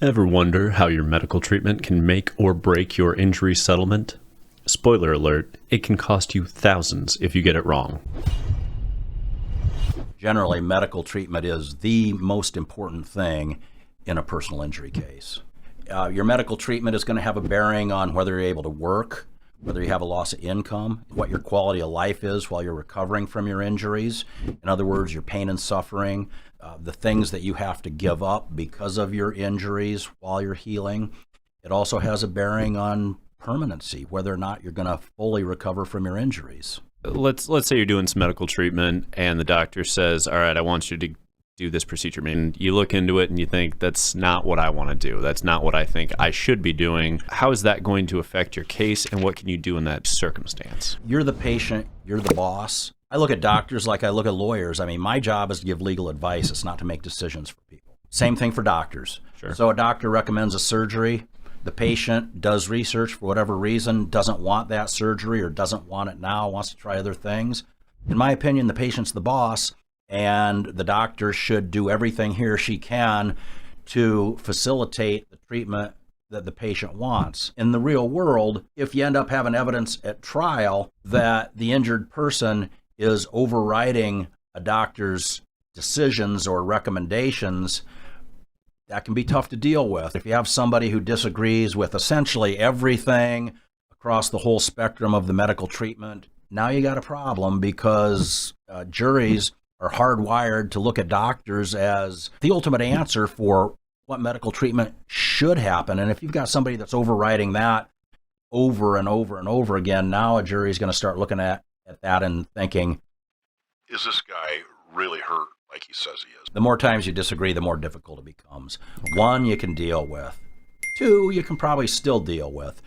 Ever wonder how your medical treatment can make or break your injury settlement? Spoiler alert, it can cost you thousands if you get it wrong. Generally, medical treatment is the most important thing in a personal injury case. Your medical treatment is going to have a bearing on whether you're able to work, whether you have a loss of income, what your quality of life is while you're recovering from your injuries. In other words, your pain and suffering, the things that you have to give up because of your injuries while you're healing. It also has a bearing on permanency, whether or not you're going to fully recover from your injuries. Let's say you're doing some medical treatment and the doctor says, all right, I want you to do this procedure. I mean, you look into it and you think, that's not what I want to do. That's not what I think I should be doing. How is that going to affect your case, and what can you do in that circumstance? You're the patient, you're the boss. I look at doctors like I look at lawyers. I mean, my job is to give legal advice. It's not to make decisions for people. Same thing for doctors. Sure. So a doctor recommends a surgery. The patient does research for whatever reason, doesn't want that surgery or doesn't want it now, wants to try other things. In my opinion, the patient's the boss, and the doctor should do everything he or she can to facilitate the treatment that the patient wants. In the real world, if you end up having evidence at trial that the injured person is overriding a doctor's decisions or recommendations, that can be tough to deal with. If you have somebody who disagrees with essentially everything across the whole spectrum of the medical treatment, now you got a problem, because juries are hardwired to look at doctors as the ultimate answer for what medical treatment should happen. And if you've got somebody that's overriding that over and over and over again, now a jury is going to start looking at that and thinking, is this guy really hurt like he says he is? The more times you disagree, the more difficult it becomes. One, you can deal with. Two, you can probably still deal with.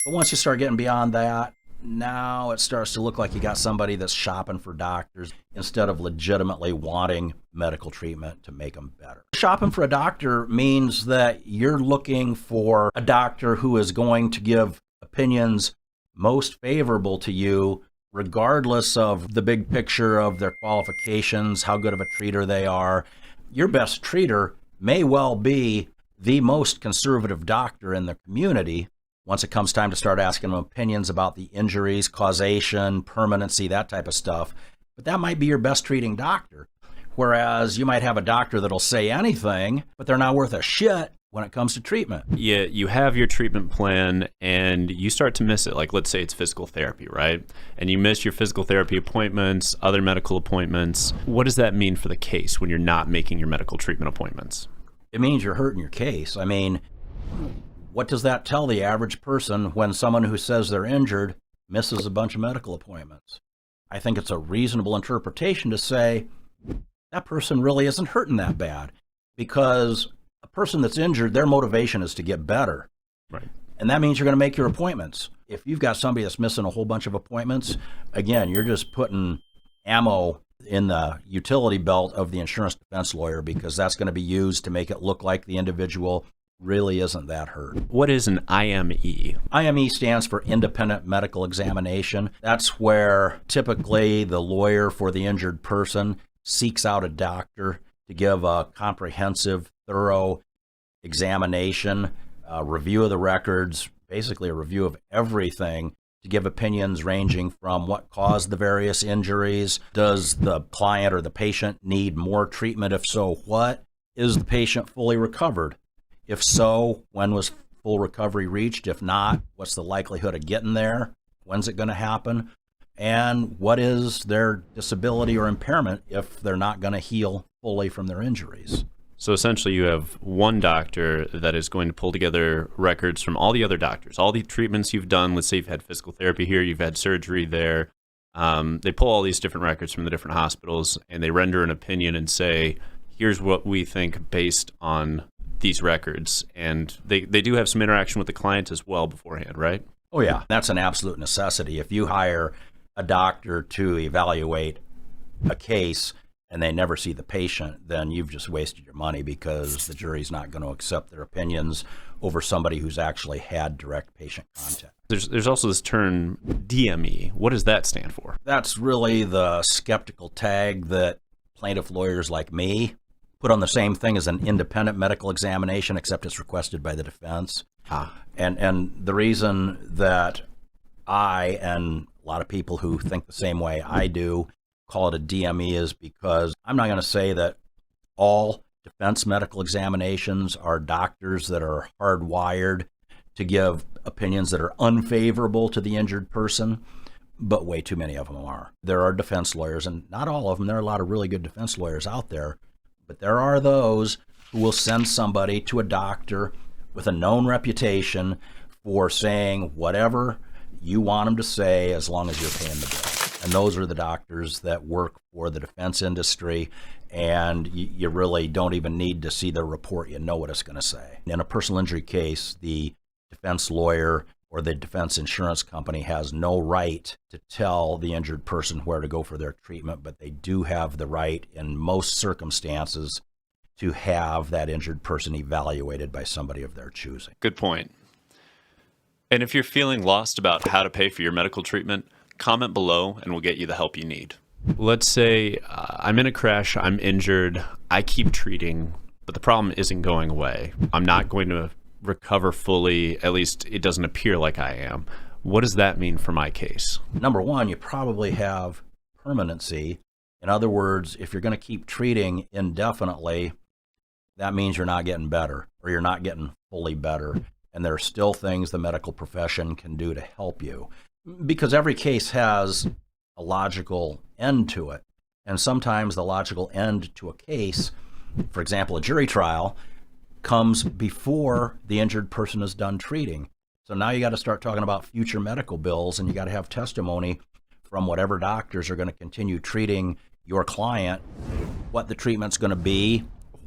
But once you start getting beyond that, now it starts to look like you got somebody that's shopping for doctors instead of legitimately wanting medical treatment to make them better. Shopping for a doctor means that you're looking for a doctor who is going to give opinions most favorable to you, regardless of the big picture of their qualifications, how good of a treater they are. Your best treater may well be the most conservative doctor in the community once it comes time to start asking them opinions about the injuries, causation, permanency, that type of stuff. But that might be your best treating doctor. Whereas you might have a doctor that'll say anything, but they're not worth a shit when it comes to treatment. Yeah, you have your treatment plan and you start to miss it. Like, let's say it's physical therapy, right? And you miss your physical therapy appointments, other medical appointments. What does that mean for the case when you're not making your medical treatment appointments? It means you're hurting your case. I mean, what does that tell the average person when someone who says they're injured misses a bunch of medical appointments? I think it's a reasonable interpretation to say that person really isn't hurting that bad, because a person that's injured, their motivation is to get better. Right. And that means you're going to make your appointments. If you've got somebody that's missing a whole bunch of appointments, again, you're just putting ammo in the utility belt of the insurance defense lawyer, because that's going to be used to make it look like the individual really isn't that hurt. What is an IME? IME stands for Independent Medical Examination. That's where typically the lawyer for the injured person seeks out a doctor to give a comprehensive, thorough examination, a review of the records, basically a review of everything, to give opinions ranging from what caused the various injuries. Does the client or the patient need more treatment? If so, what? Is the patient fully recovered? If so, when was full recovery reached? If not, what's the likelihood of getting there? When's it going to happen? And what is their disability or impairment if they're not going to heal fully from their injuries? So essentially you have one doctor that is going to pull together records from all the other doctors, all the treatments you've done. Let's say you've had physical therapy here, you've had surgery there. They pull all these different records from the different hospitals and they render an opinion and say, here's what we think based on these records. And they do have some interaction with the client as well beforehand, right? Oh yeah, that's an absolute necessity. If you hire a doctor to evaluate a case and they never see the patient, then you've just wasted your money, because the jury's not going to accept their opinions over somebody who's actually had direct patient contact. There's also this term DME. What does that stand for? That's really the skeptical tag that plaintiff lawyers like me put on the same thing as an independent medical examination, except it's requested by the defense. And the reason that I and a lot of people who think the same way I do call it a DME is because I'm not going to say that all defense medical examinations are doctors that are hardwired to give opinions that are unfavorable to the injured person, but way too many of them are. There are defense lawyers, and not all of them. There are a lot of really good defense lawyers out there, but there are those who will send somebody to a doctor with a known reputation for saying whatever you want them to say as long as you're paying the bill. And those are the doctors that work for the defense industry, and you really don't even need to see their report. You know what it's going to say. In a personal injury case, the defense lawyer or the defense insurance company has no right to tell the injured person where to go for their treatment, but they do have the right in most circumstances to have that injured person evaluated by somebody of their choosing. Good point. And if you're feeling lost about how to pay for your medical treatment, comment below and we'll get you the help you need. Let's say I'm in a crash, I'm injured, I keep treating, but the problem isn't going away. I'm not going to recover fully, at least it doesn't appear like I am. What does that mean for my case? Number one, you probably have permanency. In other words, if you're going to keep treating indefinitely, that means you're not getting better or you're not getting fully better. And there are still things the medical profession can do to help you, because every case has a logical end to it. And sometimes the logical end to a case, for example, a jury trial, comes before the injured person is done treating. So now you got to start talking about future medical bills, and you got to have testimony from whatever doctors are going to continue treating your client, what the treatment's going to be,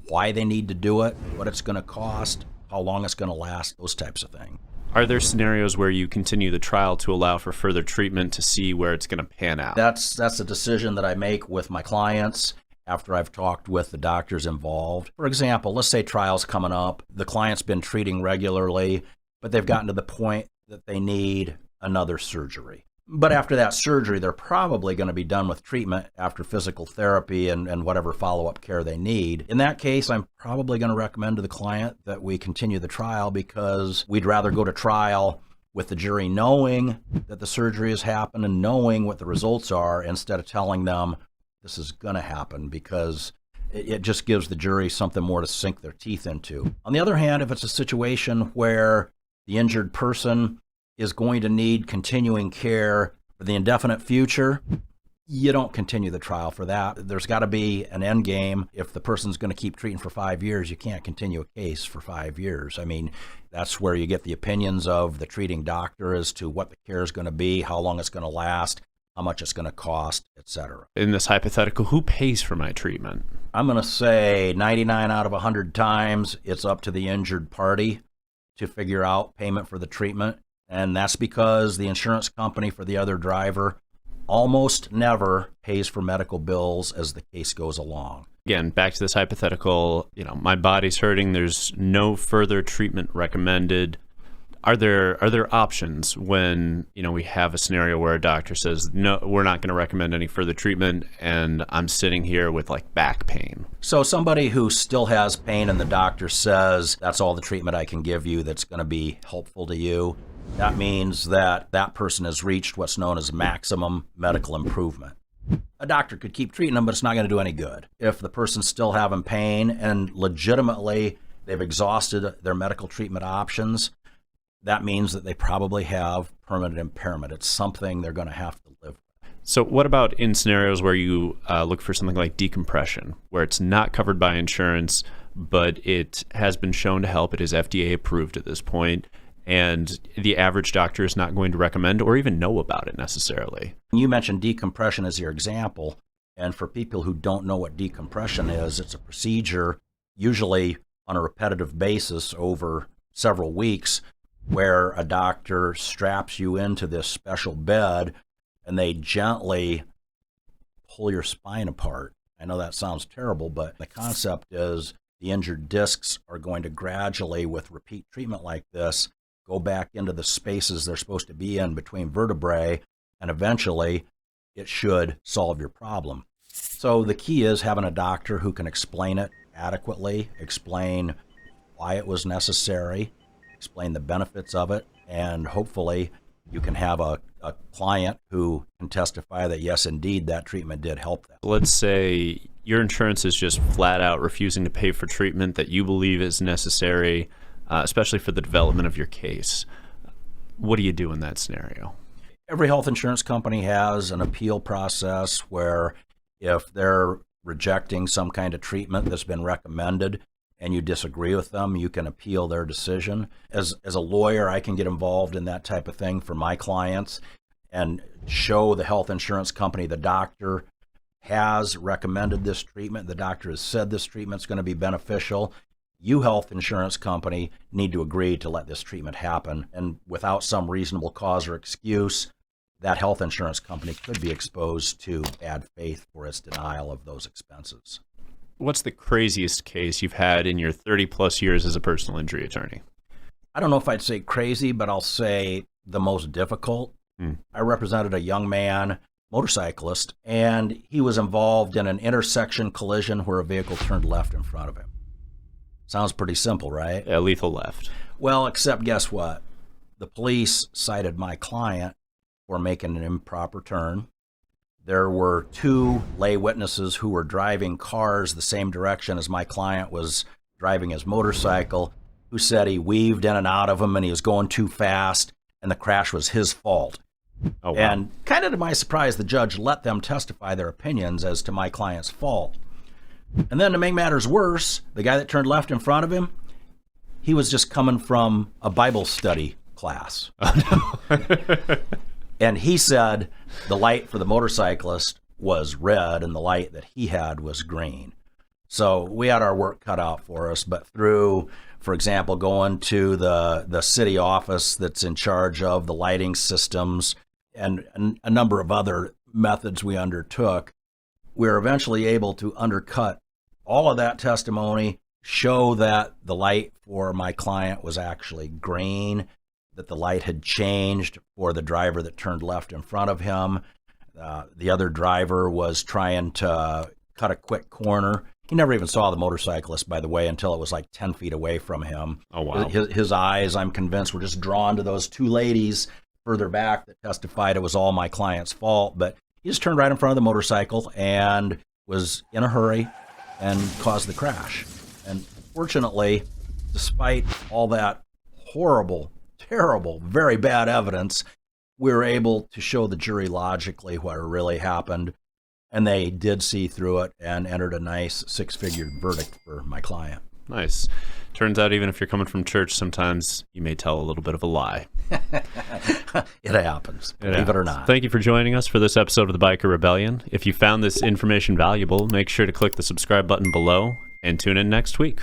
why they need to do it, what it's going to cost, how long it's going to last, those types of things. Are there scenarios where you continue the trial to allow for further treatment to see where it's going to pan out? That's a decision that I make with my clients after I've talked with the doctors involved. For example, let's say trial's coming up, the client's been treating regularly, but they've gotten to the point that they need another surgery. But after that surgery, they're probably going to be done with treatment after physical therapy and whatever follow-up care they need. In that case, I'm probably going to recommend to the client that we continue the trial, because we'd rather go to trial with the jury knowing that the surgery has happened and knowing what the results are, instead of telling them this is going to happen, because it just gives the jury something more to sink their teeth into. On the other hand, if it's a situation where the injured person is going to need continuing care for the indefinite future, you don't continue the trial for that. There's got to be an end game. If the person's going to keep treating for 5 years, you can't continue a case for 5 years. I mean, that's where you get the opinions of the treating doctor as to what the care is going to be, how long it's going to last, how much it's going to cost, etc. In this hypothetical, who pays for my treatment? I'm going to say 99 out of 100 times it's up to the injured party to figure out payment for the treatment. And that's because the insurance company for the other driver almost never pays for medical bills as the case goes along. Again, back to this hypothetical, my body's hurting, there's no further treatment recommended. Are there options when, we have a scenario where a doctor says, no, we're not going to recommend any further treatment, and I'm sitting here with back pain? So somebody who still has pain and the doctor says, that's all the treatment I can give you that's going to be helpful to you, that means that that person has reached what's known as maximum medical improvement. A doctor could keep treating them, but it's not going to do any good. If the person's still having pain and legitimately they've exhausted their medical treatment options, that means that they probably have permanent impairment. It's something they're going to have to live with. So what about in scenarios where you look for something like decompression, where it's not covered by insurance, but it has been shown to help, it is FDA approved at this point, and the average doctor is not going to recommend or even know about it necessarily? You mentioned decompression as your example, and for people who don't know what decompression is, it's a procedure usually on a repetitive basis over several weeks, where a doctor straps you into this special bed and they gently pull your spine apart. I know that sounds terrible, but the concept is the injured discs are going to gradually, with repeat treatment like this, go back into the spaces they're supposed to be in between vertebrae, and eventually it should solve your problem. So the key is having a doctor who can explain it adequately, explain why it was necessary, explain the benefits of it, and hopefully you can have a client who can testify that, yes, indeed, that treatment did help them. Let's say your insurance is just flat out refusing to pay for treatment that you believe is necessary, especially for the development of your case. What do you do in that scenario? Every health insurance company has an appeal process where if they're rejecting some kind of treatment that's been recommended and you disagree with them, you can appeal their decision. As a lawyer, I can get involved in that type of thing for my clients and show the health insurance company the doctor has recommended this treatment. The doctor has said this treatment's going to be beneficial. You, health insurance company, need to agree to let this treatment happen. And without some reasonable cause or excuse, that health insurance company could be exposed to bad faith for its denial of those expenses. What's the craziest case you've had in your 30 plus years as a personal injury attorney? I don't know if I'd say crazy, but I'll say the most difficult. I represented a young man, motorcyclist, and he was involved in an intersection collision where a vehicle turned left in front of him. Sounds pretty simple, right? Yeah, lethal left. Well, except guess what? The police cited my client for making an improper turn. There were two lay witnesses who were driving cars the same direction as my client was driving his motorcycle, who said he weaved in and out of them and he was going too fast and the crash was his fault. Oh, wow. And kind of to my surprise, the judge let them testify their opinions as to my client's fault. And then to make matters worse, the guy that turned left in front of him, he was just coming from a Bible study class. Oh, no. And he said the light for the motorcyclist was red and the light that he had was green. So we had our work cut out for us, but through, for example, going to the city office that's in charge of the lighting systems and a number of other methods we undertook, we were eventually able to undercut all of that testimony, show that the light for my client was actually green, that the light had changed for the driver that turned left in front of him. The other driver was trying to cut a quick corner. He never even saw the motorcyclist, by the way, until it was like 10 feet away from him. Oh, wow. His eyes, I'm convinced, were just drawn to those two ladies further back that testified it was all my client's fault. But he just turned right in front of the motorcycle and was in a hurry and caused the crash. And fortunately, despite all that horrible, terrible, very bad evidence, we were able to show the jury logically what really happened, and they did see through it and entered a nice six-figure verdict for my client. Nice. Turns out even if you're coming from church, sometimes you may tell a little bit of a lie. It happens, believe it or not. Thank you for joining us for this episode of the Biker Rebellion. If you found this information valuable, make sure to click the subscribe button below and tune in next week.